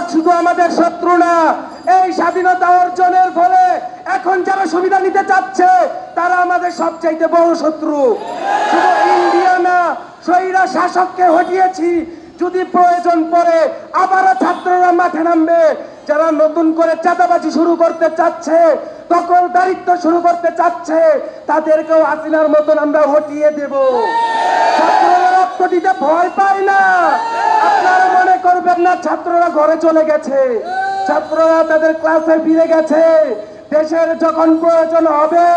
ভারত শুধু আমাদের শত্রু না, এই স্বাধীনতা অর্জনের ফলে এখন যারা সুবিধা নিতে চাচ্ছে তারা আমাদের সবচাইতে বড় শত্রু। শুধু ইন্ডিয়া না, স্বৈরা শাসককে হটিয়েছি। যদি প্রয়োজন পড়ে আবারও ছাত্ররা মাঠে নামবে। যারা নতুন করে চাঁদাবাজি শুরু করতে চাচ্ছে, দখলদারিত্ব শুরু করতে চাচ্ছে, তাদেরকেও হাসিনার মতন আমরা হটিয়ে দেব। ছাত্ররা রক্ত দিতে ভয় পায় না। আপনারা মনে করবেন না ছাত্ররা ঘরে চলে গেছে। ছাত্ররা তাদের ক্লাসে ফিরে গেছে। দেশের যখন প্রয়োজন হবে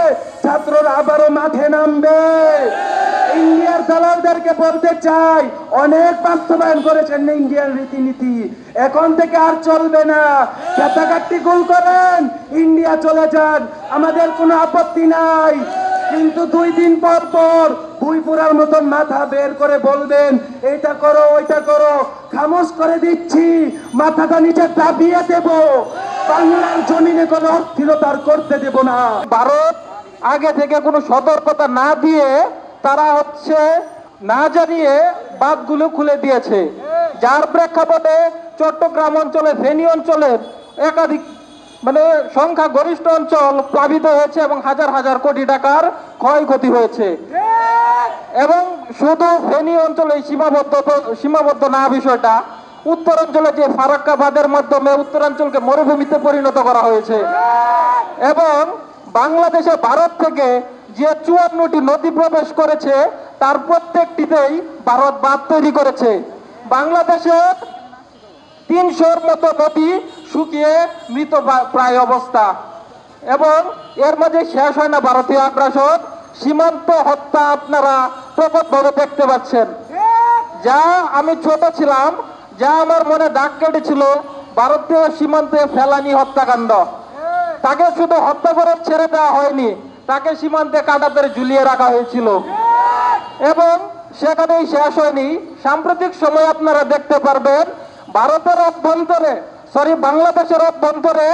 ছাত্ররা আবারও মাঠে নামবে। ইন্ডিয়ার দালালদেরকে বলতে চাই, অনেক বাস্তবায়ন করেছেন ইন্ডিয়ার রীতিনীতি, এখন থেকে আর চলবে না। খেতাকাট্টি গোল করেন, ইন্ডিয়া চলে যান, আমাদের কোনো আপত্তি নাই। কিন্তু 2 দিন পর পর ভুইপুরার মতন মাথা বের করে বলবেন এইটা করো ওইটা করো, খামোশ করে দিচ্ছি, মাথাটা নিচে দাবিয়ে দেব। বাংলার জমিনে কোনো অস্থিরতা করতে দেব না। ভারত আগে থেকে কোনো সতর্কতা না দিয়ে তারা না জানিয়ে বাঁধগুলো খুলে দিয়েছে, যার প্রেক্ষাপটে চট্টগ্রাম অঞ্চলে, ফেনী অঞ্চলের একাধিক সংখ্যা গরিষ্ঠ অঞ্চল প্লাবিত হয়েছে এবং হাজার হাজার কোটি টাকার ক্ষয়ক্ষতি হয়েছে। এবং শুধু ফেনী অঞ্চলে সীমাবদ্ধ না বিষয়টা, উত্তরাঞ্চলে যে ফারাক্কা বাঁধের মাধ্যমে উত্তরাঞ্চলকে মরুভূমিতে পরিণত করা হয়েছে এবং বাংলাদেশে ভারত থেকে যে 54টি নদী প্রবেশ করেছে তার প্রত্যেকটিতেই ভারত বাঁধ তৈরি করেছে। বাংলাদেশের 300-র মতো নদী শুকিয়ে মৃত প্রায় অবস্থা। এবং এর মাঝে শেষ হয় না ভারতীয় আগ্রাসন, সীমান্ত হত্যা আপনারা প্রকটভাবে দেখতে পাচ্ছেন। যা আমি ছোট ছিলাম, যা আমার মনে দাগ কেটেছিল, ভারতীয় সীমান্তে ফেলানি হত্যাকাণ্ড। তাকে শুধু হত্যা করে ছেড়ে দেওয়া হয়নি, তাকে সীমান্তে কাঁটাতারে ঝুলিয়ে রাখা হয়েছিল। এবং সেখানেই শেষ হয়নি, সাম্প্রতিক সময় আপনারা দেখতে পারবেন বাংলাদেশের অভ্যন্তরে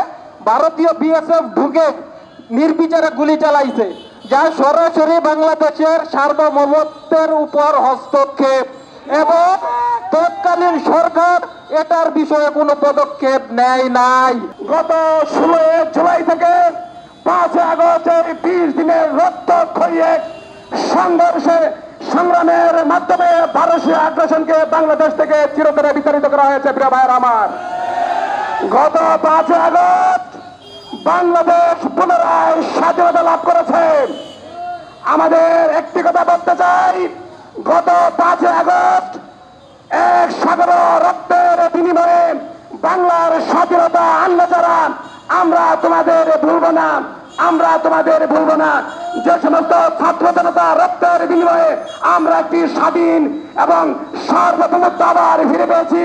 ভারতীয় বিএসএফ ঢুকে নির্বিচারে গুলি চালাইছে, যা সরাসরি বাংলাদেশের সার্বভৌমত্বের উপর হস্তক্ষেপ। এবং তৎকালীন সরকার এটার বিষয়ে কোনো পদক্ষেপ নেয় নাই। গত 16 জুলাই থেকে 5 আগস্ট 20 দিনের রক্তক্ষয়ী সংগ্রামের মাধ্যমে ভারতীয় আগ্রাসনকে বাংলাদেশ থেকে চিরতরে বিতাড়িত করা হয়েছে। প্রিয় ভাইয়ের আমার, গত 5 আগস্ট বাংলাদেশ পুনরায় স্বাধীনতা লাভ করেছে। আমাদের একটি কথা বলতে চাই, গত 5 আগস্ট এক সাগর রক্তের বিনিময়ে বাংলার স্বাধীনতা আনলে যারা, আমরা তোমাদের ভুলব না, আমরা তোমাদের ভুলব না। যে সমস্ত ছাত্র জনতা রক্তের বিনিময়ে আমরা একটি স্বাধীন এবং সার্বভৌমত্ব আবার ফিরে পেয়েছি,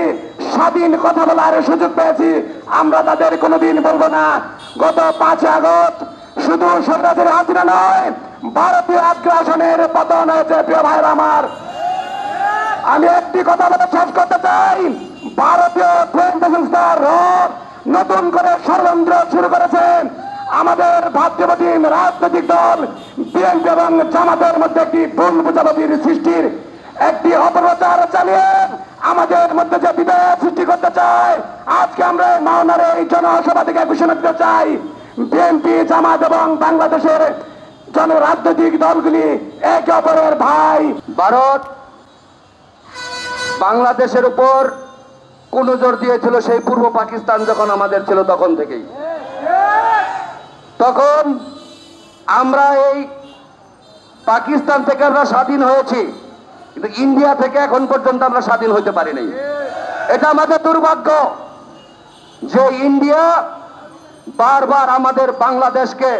স্বাধীন কথা বলার সুযোগ পেয়েছি, আমরা তাদের কোনোদিন বলবো না। গত 5 আগস্ট শুধু সরকারের হাসিনা নয়, ভারতীয় আগ্রাসনের পতন হয়েছে। প্রিয় ভাইয়ের আমার, আমি একটি কথা বলে শেষ করতে চাই, ভারতীয় গোয়েন্দা সংস্থা নতুন করে ষড়যন্ত্র শুরু করেছেন। আমাদের ভাতৃবাদী রাজনৈতিক দল বিএনপি এবং জামাতের মধ্যে একটি ভুল বোঝাবুঝির সৃষ্টির একটি অপপ্রচার চালিয়ে আমাদের মধ্যে যে বিভেদ সৃষ্টি করতে চায়, আজকে আমরা মাওনার এই জনসভা থেকে ঘোষণা দিতে চাই, বিএনপি, জামাত এবং বাংলাদেশের রাজনৈতিক দলগুলি একে অপরের ভাই। ভারত বাংলাদেশের উপর কোন জোর দিয়েছিল সেই পূর্ব পাকিস্তান যখন আমাদের ছিল তখন থেকেই। তখন আমরা এই পাকিস্তান থেকে আমরা স্বাধীন হয়েছি, কিন্তু ইন্ডিয়া থেকে এখন পর্যন্ত আমরা স্বাধীন হতে পারি নাই। এটা আমাদের দুর্ভাগ্য যে ইন্ডিয়া বারবার আমাদের বাংলাদেশকে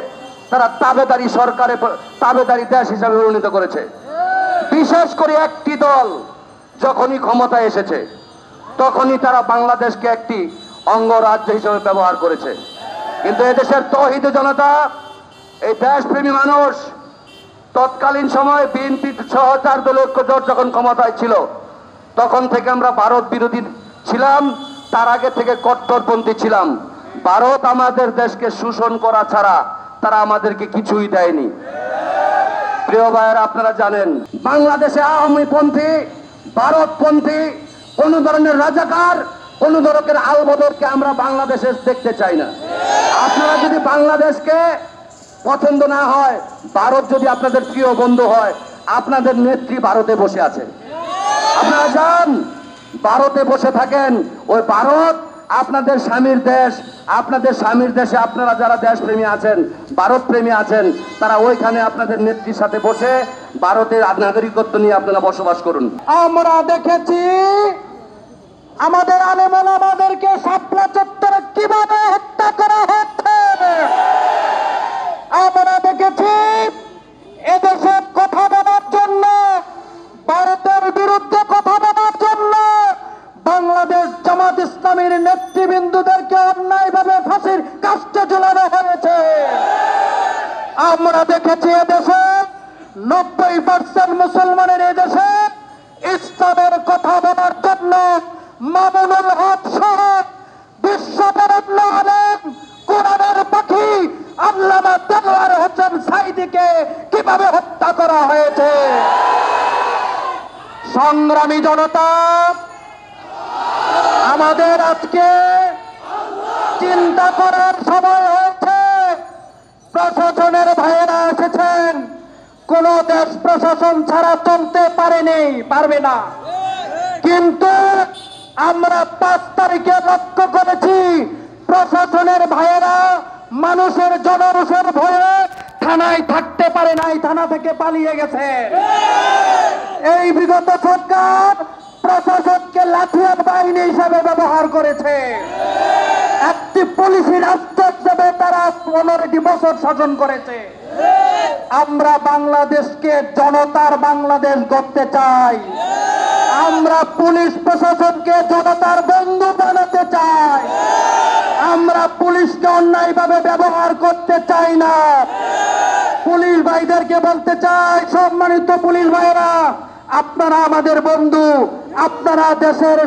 তারা তাবেদারি তাবেদারি দেশ হিসাবে উন্নীত করেছে। বিশেষ করে একটি দল যখনই ক্ষমতায় এসেছে তখনই তারা বাংলাদেশকে একটি অঙ্গরাজ্য হিসেবে ব্যবহার করেছে। কিন্তু এদেশের তৌহিদি জনতা, এই দেশপ্রেমী মানুষ, তৎকালীন সময়ে বিএনপি সহ 4 দলীয় ঐক্যজোট যখন ক্ষমতায় ছিল তখন থেকে আমরা ভারত বিরোধী ছিলাম, তার আগে থেকে কট্টরপন্থী ছিলাম। ভারত আমাদের দেশকে শোষণ করা ছাড়া তারা আমাদেরকে কিছুই দেয়নি। প্রিয় ভাইয়েরা, আপনারা জানেন বাংলাদেশে আওয়ামী পন্থী, ভারতপন্থী, কোন ধরনের রাজাকার কোন ধরনের আলবদরকে আমরা বাংলাদেশে দেখতে চাই না। আপনারা যদি বাংলাদেশকে পছন্দ না হয়, ভারত যদি আপনাদের প্রিয় বন্ধু হয়, আপনাদের নেত্রী ভারতে বসে আছে। আপনারা যান ভারতে বসে থাকেন, ওই ভারত আপনাদের স্বামীর দেশ। আপনাদের স্বামীর দেশে আপনারা যারা দেশপ্রেমী আছেন, ভারত প্রেমী আছেন, তারা ওইখানে আপনাদের নেত্রীর সাথে বসে ভারতের নাগরিকত্ব নিয়ে আপনারা বসবাস করুন। আমরা দেখেছি আমাদের আলেমুল আমাদেরকে শাপলা চত্বরে কিভাবে হত্যা করা হচ্ছে। আমরা দেখেছি এদেশে কথা বলার জন্য, ভারতের বিরুদ্ধে কথা বলার জন্য বাংলাদেশ জামাত ইসলামীর নেতৃবৃন্দদেরকে অন্যায়ভাবে ফাঁসির কাস্টে ঝুলানো হয়েছে। আমরা দেখেছি এদেশে 90% মুসলমানের এদেশে ইসলামের কথা বলার জন্য মামুনুল হক সহ বিশ্ববরেণ্য আলেম কোরআনের পাখি আল্লামা দেলোয়ার হোসেন সাঈদীকে কিভাবে হত্যা করা হয়েছে। সংগ্রামী জনতা, আমাদের আজকে চিন্তা করার সময় হয়েছে। প্রশাসনের ভাইয়েরা এসেছেন, কোন দেশ প্রশাসন ছাড়া চলতে পারবে না। কিন্তু আমরা 5 তারিখে লক্ষ্য করেছি প্রশাসনের ভাইয়েরা মানুষের জনরোষের ভয়ে থানায় থাকতে পারে নাই, থানা থেকে পালিয়ে গেছে। এই বিগত সরকার প্রশাসনকে লাঠিয়াল বাহিনী হিসাবে ব্যবহার করেছে। একটি পুলিশি রাষ্ট্র হিসেবে তারা 15টি বছর শাসন করেছে। আমরা বাংলাদেশকে জনতার বাংলাদেশ গড়তে চাই। আমরা পুলিশ প্রশাসনকে জনতার বন্ধু বানাতে চাই। আমরা পুলিশকে অন্যায়ভাবে ব্যবহার করতে চাই না। পুলিশ ভাইদেরকে বলতে চাই, সম্মানিত পুলিশ ভাইরা, আপনারা আমাদের বন্ধু, আপনারা দেশের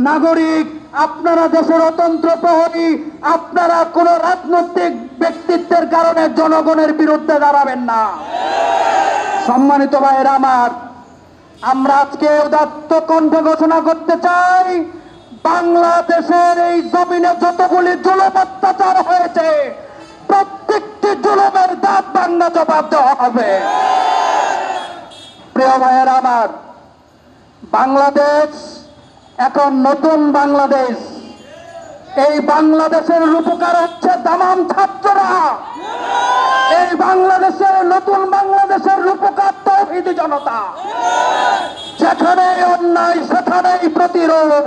নাগরিক, আপনারা দেশের অতন্ত্র প্রহরী, আপনারা কোন রাজনৈতিক ব্যক্তিত্বের কারণে জনগণের বিরুদ্ধে দাঁড়াবেন না। সম্মানিত ভাইয়েরা আমার, আমরা আজকে উদাত্ত কণ্ঠে ঘোষণা করতে চাই, বাংলাদেশের এই জমিনে যতগুলি জুলুম অত্যাচার হয়েছে প্রত্যেকটি জুলুমের দাঁত ভাঙা জবাব দেওয়া হবে। প্রিয় ভাইয়েরা আমার, বাংলাদেশ এখন নতুন বাংলাদেশ। এই বাংলাদেশের রূপকার হচ্ছে তামাম ছাত্ররা। এই বাংলাদেশের নতুন বাংলাদেশের রূপকার তাওহীদি জনতা। যেখানে অন্যায় সেখানেই প্রতিরোধ।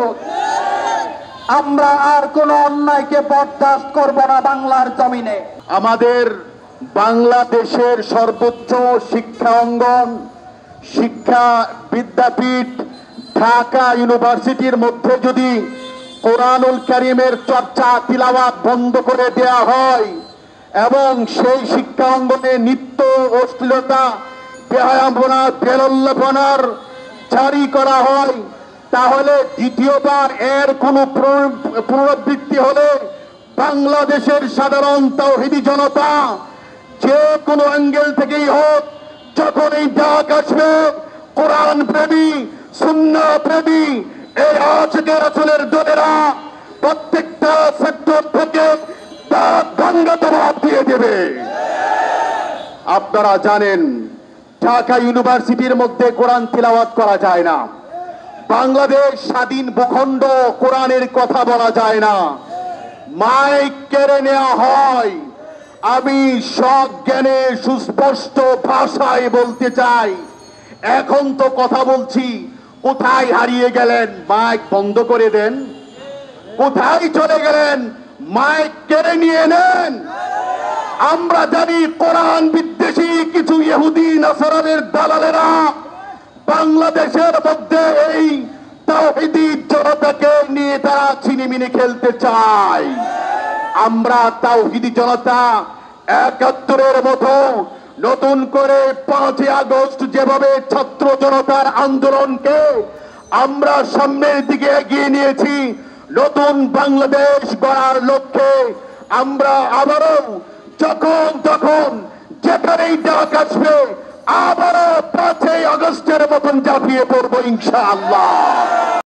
আমরা আর কোন অন্যায়কে বরদাস্ত করব না বাংলার জমিনে। আমাদের বাংলাদেশের সর্বোচ্চ শিক্ষা অঙ্গন, শিক্ষা বিদ্যাপীঠ ঢাকা ইউনিভার্সিটির মধ্যে যদি কোরআনুল কারীমের চর্চা তিলাওয়াত বন্ধ করে দেয়া হয় এবং সেই শিক্ষা অঙ্গনে নিত্য অশ্লীলতা, বেহায়াপনা, বেলল্লাপনার জারি করা হয়, তাহলে দ্বিতীয়বার এর কোন পুনরাবৃত্তি হলে বাংলাদেশের সাধারণ তাওহীদি জনতা যে কোনো অ্যাঙ্গেল থেকেই হোক, যখন এই ডাক আসবে কোরআন প্রেমী, সুন্নাহ প্রেমী এই আজকের রাসূলের দলেরা প্রত্যেকটা সেক্টর থেকে ডাক ভাঙ্গা জবাব দিয়ে দেবে। আপনারা জানেন ঢাকা ইউনিভার্সিটির মধ্যে কোরআন তিলাওয়াত করা যায় না। বাংলাদেশ স্বাধীন ভূখণ্ড, কোরআনের কথা বলা যায় না, মাইক কেড়ে নেওয়া হয়। আমি সজ্ঞানে সুস্পষ্ট ভাষায় বলতে চাই, এখন তো কথা বলছি, কোথায় হারিয়ে গেলেন? মাইক বন্ধ করে দেন। কোথায় চলে গেলেন? মাইক কেড়ে নিয়ে নেন। আমরা জানি কোরআন বিদ্বেষী কিছু ইহুদি নাসারাদের দালালেরা বাংলাদেশের মধ্যে এই তাওহীদি জনতাকে নিয়ে তারা ছিনিমিনি খেলতে চায়। আমরা তাওহীদি জনতা ৭১-এর মতো নতুন করে ৫ই আগস্ট যেভাবে ছাত্র জনতার আন্দোলনকে আমরা সামনের দিকে এগিয়ে নিয়েছি, নতুন বাংলাদেশ গড়ার লক্ষ্যে আমরা আবারও যখন তখন যেখানেই ডাক আসবে আবারও ৫ই আগস্টের মতন ঝাঁপিয়ে পড়বো ইনশাআল্লাহ।